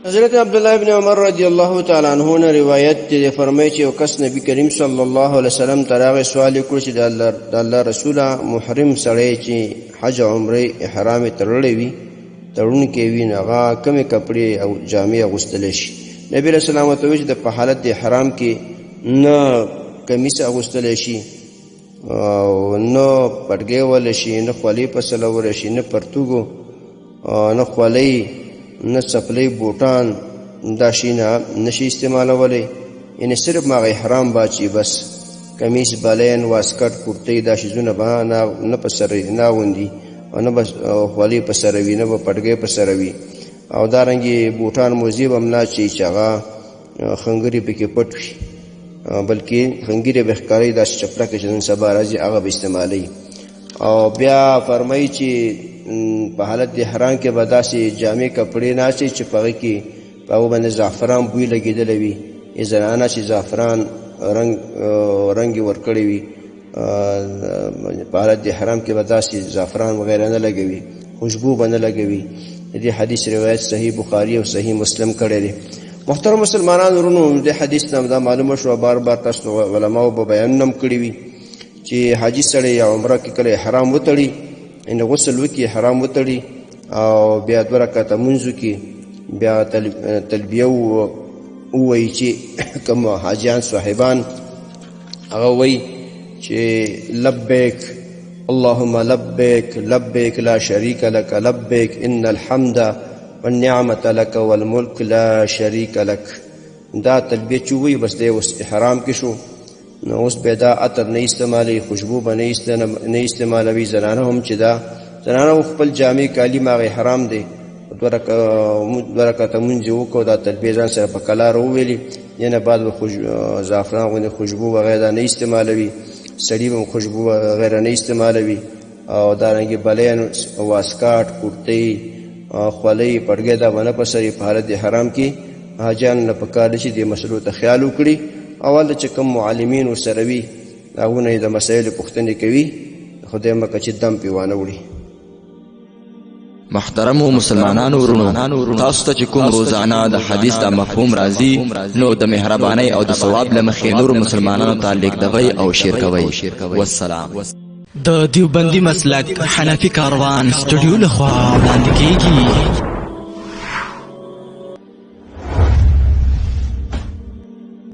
حضرت عبداللہ ابن عمر رضی اللہ تعالی عنہ نے روایت دی فرمایي چې یو کس نبی کریم صلی الله علیه وسلم تراغه سوال وکړ چې د الله رسول محرم سړی چې حج عمره احرام تړلې وي تړون کې وي هغه کومه کپڑے او جامې اغوستل شي. نبی رسول الله ته ویل د په حالت د احرام کې نه کمیس اغوستل شي او نه پټګي ول شي نه خولي په سلور شي نه پرتوګو نه خولي نه سپلې بوټان دا شینا نشي استعمالولای یعنی صرف ما احرام باچی بس کمیس بالین واسکټ کرتی دا شیزونه به نه پسر نه وندي او نه بس خولي پسروي نه پټګي پسروي او دارنګي بوټان موزیب هم نه چي چاغه خنګري پکې پټ شي بلکې خنګري به ښکاری دا چپړه کې جن سبا راځي هغه به استعمالي. او بیا فرمایي چې په حالت د احرام کې به داسې جامې کپڑے نه اچي چې په هغې کې په هغو باندې زعفران بوی لګېدلی وي زنانه چې زعفران رنګ یې ورکړی وي په حالت د احرام کې به داسې زعفران وغیره نه لګوي خوشبو به نه لګوي. د دې حدیث روایت صحیح بخاري او صحیح مسلم کړی دی. محترم مسلمانانو ورونو د حدیث نه دا معلومه شوه بار بار تاسو علماو به بیان هم کړي وي چې حاجي سړی یا عمره کې کله احرام وتړي ان غسل وکي حرام وتړي او بیا 2 رکعاته منځ کې بیا تلبیه وایي چې کوم حاجیان صاحبان هغه وایي چې لبیک اللهم لبیک لبیک لا شریک لك لبیک ان الحمد والنعمة لك والملك لا شریک لك. دا تلبیه چې وایي بس دی اوس احرام کې شو نو اوس به دا عطر نه استعمالي خوشبو به نه استعمالوي. زنانه هم چې دا زنانه خپل جامې کالي ماغې حرام دی 2 رکعاته مونځ وکړو دا تلبیه ځان سره په کلار وویلي یعنې بعد به زعفران غوندې خوشبو وغیره نه استعمالوي سړي به خوشبو وغیره نه استعمالوي او دارنګې بلین واسکاټ کرتۍ خولۍ پټګۍ دا به نه پسوي. په حالت د حرام کې حاجیانو نه پکار ده چې دې مسلو ته خیال وکړي. اول چې کوم معلمین ورسره وي هغونه یې د مسایلو پوښتنې کوي خدای مکه چې دم پې وانه وړي. محترمو مسلمانانو ورونو تاسو ته چې کوم روزانه د حدیث د مفهوم راځي نو د مهربانۍ او د ثواب له مخې نور مسلمانانو ته لیږدوئ او شیر کوئ. والسلام. د دیوبندي مسلک حنفي کاروان سټوډیو لخوا وړاندې کیږي.